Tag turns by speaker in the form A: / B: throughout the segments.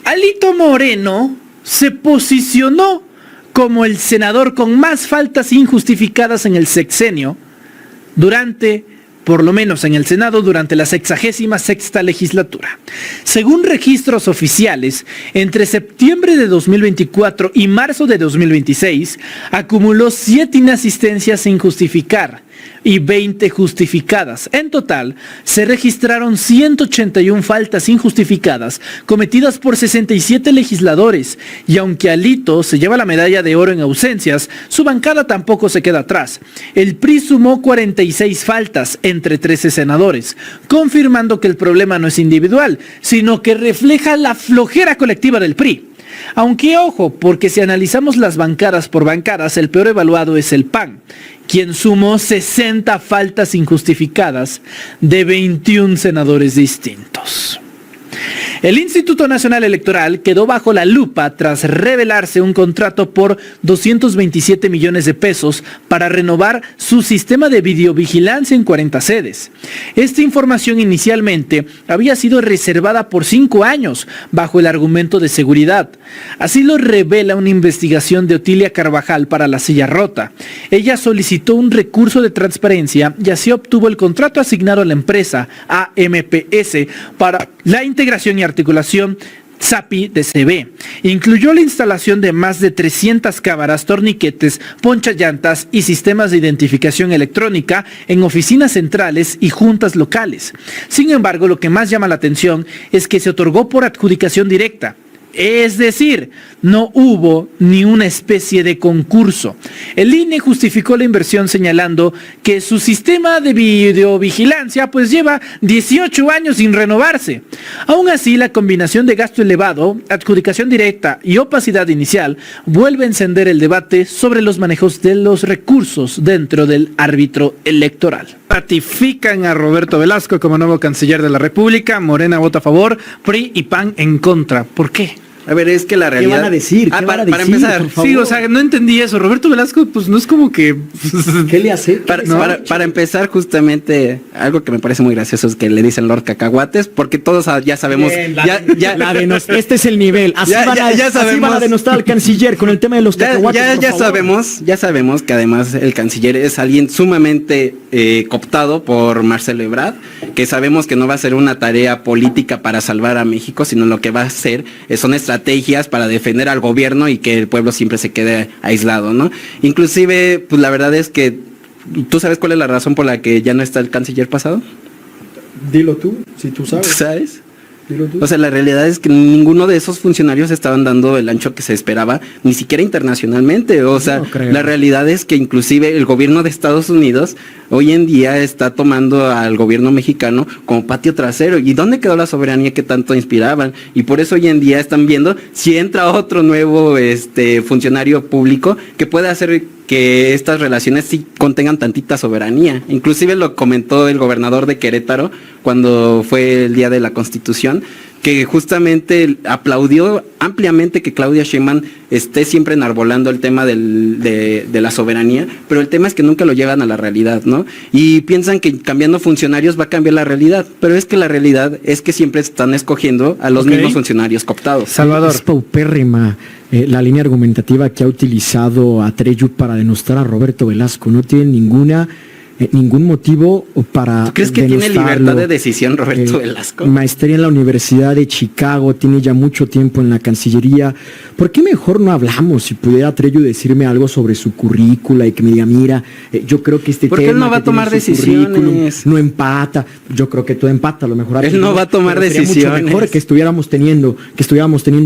A: Alito Moreno se posicionó como el senador con más faltas injustificadas en el sexenio por lo menos en el Senado, durante la 66ª legislatura. Según registros oficiales, entre septiembre de 2024 y marzo de 2026, acumuló 7 inasistencias sin justificar y 20 justificadas. En total, se registraron 181 faltas injustificadas cometidas por 67 legisladores, y aunque Alito se lleva la medalla de oro en ausencias, su bancada tampoco se queda atrás. El PRI sumó 46 faltas entre 13 senadores, confirmando que el problema no es individual, sino que refleja la flojera colectiva del PRI. Aunque ojo, porque si analizamos las bancadas por bancadas, el peor evaluado es el PAN, quien sumó 60 faltas injustificadas de 21 senadores distintos. El Instituto Nacional Electoral quedó bajo la lupa tras revelarse un contrato por 227 millones de pesos para renovar su sistema de videovigilancia en 40 sedes. Esta información inicialmente había sido reservada por 5 años bajo el argumento de seguridad. Así lo revela una investigación de Otilia Carvajal para La Silla Rota. Ella solicitó un recurso de transparencia y así obtuvo el contrato asignado a la empresa AMPS para la integración y articulación SAPI de CB. Incluyó la instalación de más de 300 cámaras, torniquetes, ponchallantas y sistemas de identificación electrónica en oficinas centrales y juntas locales. Sin embargo, lo que más llama la atención es que se otorgó por adjudicación directa. Es decir, no hubo ni una especie de concurso. El INE justificó la inversión señalando que su sistema de videovigilancia lleva 18 años sin renovarse. Aún así, la combinación de gasto elevado, adjudicación directa y opacidad inicial vuelve a encender el debate sobre los manejos de los recursos dentro del árbitro electoral. Ratifican a Roberto Velasco como nuevo canciller de la República. Morena vota a favor, PRI y PAN en contra. ¿Por qué?
B: A ver, es que la realidad...
C: ¿Qué van a decir?
B: Para empezar,
A: sí, o sea, no entendí eso. Roberto Velasco, no es como que...
C: ¿Qué le hace?
B: Para empezar, justamente, algo que me parece muy gracioso es que le dicen Lord Cacahuates, porque todos ya sabemos...
C: Bien, este es el nivel. Así van a denostar al canciller con el tema de los cacahuates,
B: ya sabemos que además el canciller es alguien sumamente cooptado por Marcelo Ebrard, que sabemos que no va a ser una tarea política para salvar a México, sino lo que va a hacer son estrategias para defender al gobierno y que el pueblo siempre se quede aislado, ¿no? Inclusive, pues la verdad es que, ¿tú sabes cuál es la razón por la que ya no está el canciller pasado?
C: Dilo tú, si tú sabes.
B: ¿Tú sabes? O sea, la realidad es que ninguno de esos funcionarios estaban dando el ancho que se esperaba, ni siquiera internacionalmente. O sea, la realidad es que inclusive el gobierno de Estados Unidos hoy en día está tomando al gobierno mexicano como patio trasero. ¿Y dónde quedó la soberanía que tanto inspiraban? Y por eso hoy en día están viendo si entra otro nuevo funcionario público que puede hacer que estas relaciones sí contengan tantita soberanía. Inclusive lo comentó el gobernador de Querétaro cuando fue el Día de la Constitución, que justamente aplaudió ampliamente que Claudia Sheinbaum esté siempre enarbolando el tema de la soberanía, pero el tema es que nunca lo llevan a la realidad, ¿no? Y piensan que cambiando funcionarios va a cambiar la realidad, pero es que la realidad es que siempre están escogiendo a los mismos funcionarios cooptados.
C: Salvador. Es paupérrima la línea argumentativa que ha utilizado Atreyu para denostar a Roberto Velasco. No tiene ningún motivo para...
B: ¿Tú crees que tiene libertad de decisión Roberto Velasco?
C: Maestría en la Universidad de Chicago, tiene ya mucho tiempo en la Cancillería. ¿Por qué mejor no hablamos? Si pudiera Atreyu decirme algo sobre su currícula y que me diga, mira, yo creo que este tema...
B: ¿Por qué él no va a tomar decisiones?
C: No empata. Yo creo que todo empata. A lo mejor
B: él no va a tomar decisiones.
C: Mucho mejor que estuviéramos teniendo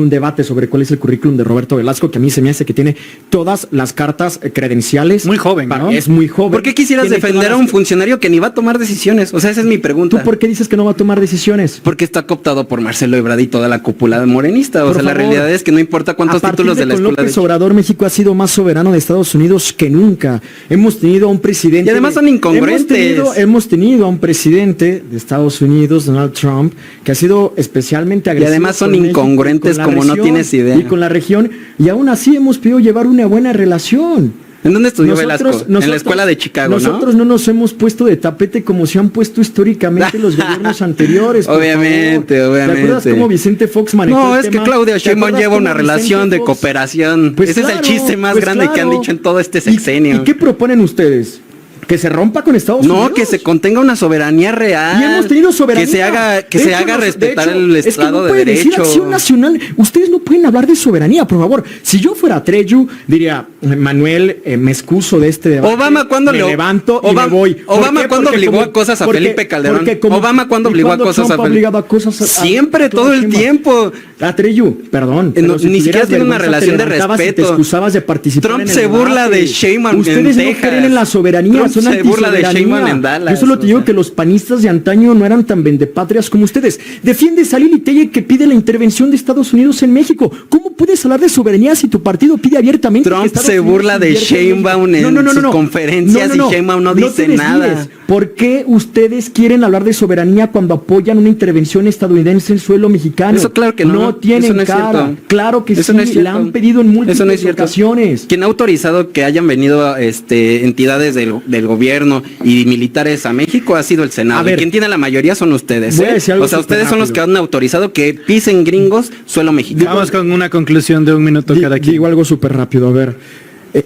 C: un debate sobre cuál es el currículum de Roberto Velasco, que a mí se me hace que tiene todas las cartas credenciales.
A: Muy joven, ¿no?
C: Es muy joven.
B: ¿Por qué quisieras defender a un funcionario que ni va a tomar decisiones? O sea, esa es mi pregunta.
C: ¿Tú por qué dices que no va a tomar decisiones?
B: Porque está cooptado por Marcelo Ebrard y toda la cúpula morenista. O sea, la realidad es que no importa cuántos títulos de la escuela de
C: López Obrador, México ha sido más soberano de Estados Unidos que nunca. Hemos tenido a un presidente...
B: Y además son incongruentes.
C: Hemos tenido a un presidente de Estados Unidos, Donald Trump, que ha sido especialmente agresivo.
B: Y además son incongruentes como no tienes idea.
C: Y con la región. Y aún así hemos podido llevar una buena relación.
B: ¿En dónde estudió Velasco? En la escuela de Chicago,
C: nosotros
B: ¿no?
C: no nos hemos puesto de tapete como se han puesto históricamente los gobiernos anteriores.
B: Obviamente.
C: ¿Te acuerdas cómo Vicente Fox manejó
B: No,
C: el
B: es
C: tema?
B: que Claudia Sheinbaum lleva una relación de
C: Fox?
B: cooperación.
C: Pues
B: Ese es el chiste más grande que han dicho en todo este sexenio.
C: ¿Y qué proponen ustedes? ¿Que se rompa con Estados Unidos?
B: No, que se contenga una soberanía real.
C: Y hemos tenido soberanía.
B: Que se haga respetar el Estado
C: de
B: Derecho.
C: Decir acción nacional. Ustedes no pueden hablar de soberanía, por favor. Si yo fuera Treyu, diría, Manuel, me excuso de este debate.
B: Obama cuando
C: me levanto y me voy.
B: Obama cuando obligó a cosas a Felipe Calderón. Obama cuando obligó a cosas a Felipe. Siempre, todo el tiempo.
C: Treyu, perdón.
B: Ni siquiera tiene una relación de respeto.
C: Te excusabas de participar.
B: Trump se burla de Sheinbaum.
C: Ustedes no creen en la soberanía.
B: Se burla de Sheinbaum en Dallas.
C: Yo solo te digo que los panistas de antaño no eran tan vendepatrias como ustedes. Defiendes a Lili Telle que pide la intervención de Estados Unidos en México. ¿Cómo puedes hablar de soberanía si tu partido pide abiertamente?
B: Trump se burla de Sheinbaum en sus conferencias y Sheinbaum no dice nada.
C: ¿Por qué ustedes quieren hablar de soberanía cuando apoyan una intervención estadounidense en suelo mexicano?
B: Eso claro que no.
C: No tienen cara. Claro que
B: eso
C: sí,
B: no es
C: la han pedido en múltiples ocasiones.
B: ¿Quién ha autorizado que hayan venido entidades del gobierno y militares a México? Ha sido el Senado. A ver, ¿quién tiene la mayoría? Son ustedes. O sea, ustedes son los que han autorizado que pisen gringos suelo mexicano.
A: Vamos con una conclusión de un minuto cada quien.
C: Digo algo súper rápido. A ver,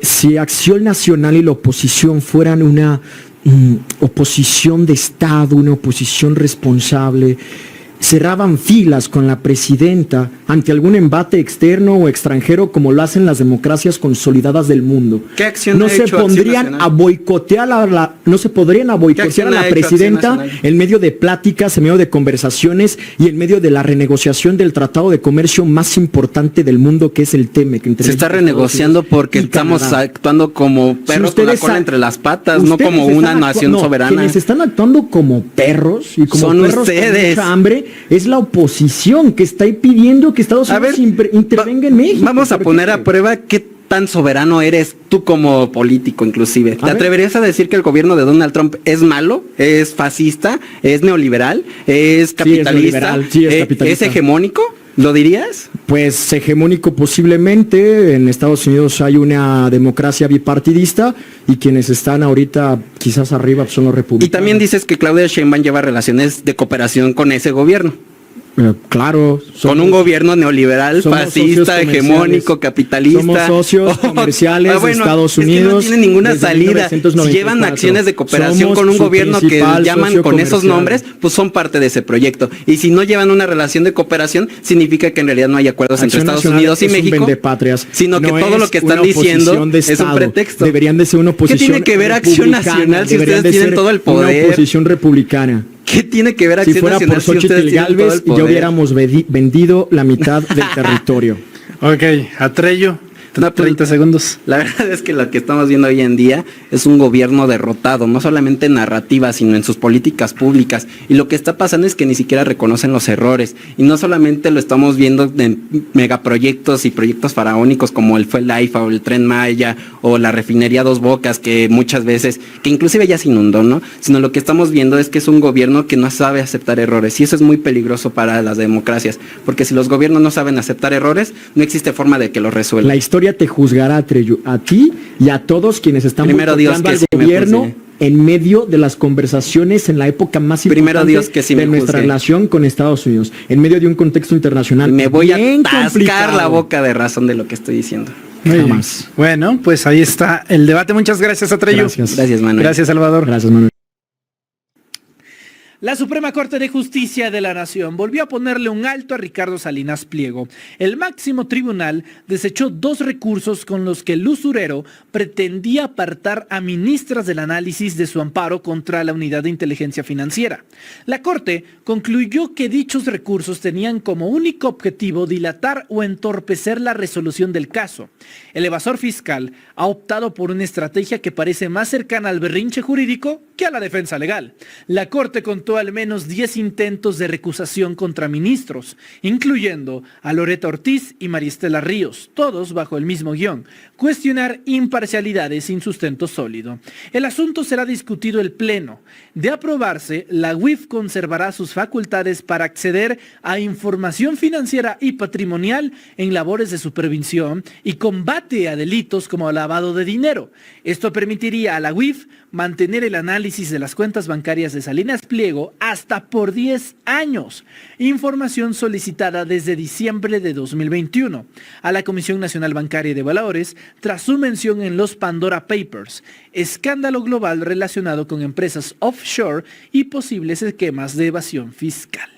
C: si Acción Nacional y la oposición fueran una oposición de Estado, una oposición responsable, cerraban filas con la presidenta ante algún embate externo o extranjero como lo hacen las democracias consolidadas del mundo.
B: ¿Qué acción
C: no
B: ha
C: se
B: hecho
C: pondrían a boicotear no se podrían a boicotear a la presidenta en medio de pláticas, en medio de conversaciones y en medio de la renegociación del tratado de comercio más importante del mundo, que es el TEMEC.
B: Se está renegociando porque estamos actuando como perros con la cola entre las patas, no como una nación soberana.
C: Quienes están actuando como perros y como
B: son
C: perros
B: ustedes.
C: con mucha hambre es la oposición que está pidiendo que Estados Unidos intervenga en México.
B: Vamos a poner a prueba qué tan soberano eres tú como político, inclusive. ¿Te atreverías a decir que el gobierno de Donald Trump es malo, es fascista, es neoliberal, es capitalista, es hegemónico? ¿Lo dirías?
C: Pues hegemónico posiblemente. En Estados Unidos hay una democracia bipartidista y quienes están ahorita quizás arriba son los republicanos.
B: Y también dices que Claudia Sheinbaum lleva relaciones de cooperación con ese gobierno.
C: Claro.
B: Con un gobierno neoliberal, fascista, hegemónico, capitalista.
C: Somos socios comerciales de Estados Unidos.
B: Es que no tiene ninguna salida. Si llevan acciones de cooperación con un gobierno que llaman con esos nombres, pues son parte de ese proyecto. Y si no llevan una relación de cooperación, significa que en realidad no hay acuerdos entre Estados Unidos y México, sino que todo lo que están diciendo es un pretexto.
C: Deberían de ser una oposición.
B: ¿Qué tiene que ver Acción Nacional si ustedes tienen todo el poder?
C: Una oposición republicana.
B: ¿Qué tiene que ver Acción Nacional si ustedes tienen todo el poder?
C: Ya hubiéramos vendido la mitad del territorio.
A: Ok, Atrello, 30 segundos.
B: La verdad es que lo que estamos viendo hoy en día es un gobierno derrotado, no solamente en narrativa, sino en sus políticas públicas. Y lo que está pasando es que ni siquiera reconocen los errores. Y no solamente lo estamos viendo en megaproyectos y proyectos faraónicos como fue el AIFA o el Tren Maya o la refinería Dos Bocas, que muchas veces, que inclusive ya se inundó, ¿no? Sino lo que estamos viendo es que es un gobierno que no sabe aceptar errores. Y eso es muy peligroso para las democracias, porque si los gobiernos no saben aceptar errores, no existe forma de que los resuelvan.
C: La historia te juzgará, Treyu, a ti y a todos quienes están boicoteando al gobierno en medio de las conversaciones en la época más importante de nuestra relación con Estados Unidos, en medio de un contexto internacional.
B: Me voy a atascar la boca de razón de lo que estoy diciendo.
A: Jamás. Bueno, pues ahí está el debate. Muchas gracias, Atrello.
B: Gracias, Manuel.
A: Gracias, Salvador.
C: Gracias, Manuel.
A: La Suprema Corte de Justicia de la Nación volvió a ponerle un alto a Ricardo Salinas Pliego. El máximo tribunal desechó 2 recursos con los que el usurero pretendía apartar a ministras del análisis de su amparo contra la Unidad de Inteligencia Financiera. La Corte concluyó que dichos recursos tenían como único objetivo dilatar o entorpecer la resolución del caso. El evasor fiscal ha optado por una estrategia que parece más cercana al berrinche jurídico que a la defensa legal. La Corte contó presentó al menos 10 intentos de recusación contra ministros, incluyendo a Loretta Ortiz y María Estela Ríos, todos bajo el mismo guión: cuestionar imparcialidades sin sustento sólido. El asunto será discutido el Pleno. De aprobarse, la UIF conservará sus facultades para acceder a información financiera y patrimonial en labores de supervisión y combate a delitos como lavado de dinero. Esto permitiría a la UIF mantener el análisis de las cuentas bancarias de Salinas Pliego hasta por 10 años, información solicitada desde diciembre de 2021 a la Comisión Nacional Bancaria y de Valores tras su mención en los Pandora Papers, escándalo global relacionado con empresas offshore y posibles esquemas de evasión fiscal.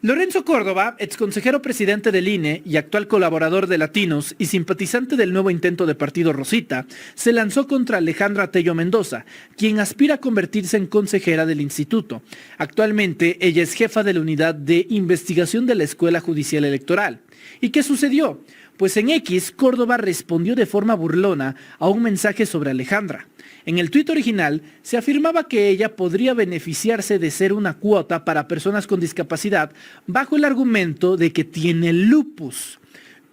A: Lorenzo Córdoba, exconsejero presidente del INE y actual colaborador de Latinos y simpatizante del nuevo intento de Partido Rosita, se lanzó contra Alejandra Tello Mendoza, quien aspira a convertirse en consejera del instituto. Actualmente, ella es jefa de la unidad de investigación de la Escuela Judicial Electoral. ¿Y qué sucedió? Pues en X, Córdoba respondió de forma burlona a un mensaje sobre Alejandra. En el tuit original se afirmaba que ella podría beneficiarse de ser una cuota para personas con discapacidad bajo el argumento de que tiene lupus.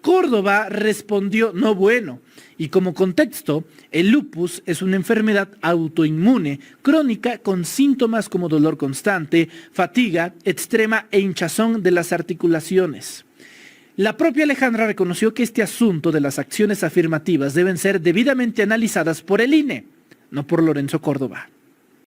A: Córdoba respondió no bueno, y como contexto, el lupus es una enfermedad autoinmune crónica con síntomas como dolor constante, fatiga extrema e hinchazón de las articulaciones. La propia Alejandra reconoció que este asunto de las acciones afirmativas deben ser debidamente analizadas por el INE, no por Lorenzo Córdoba.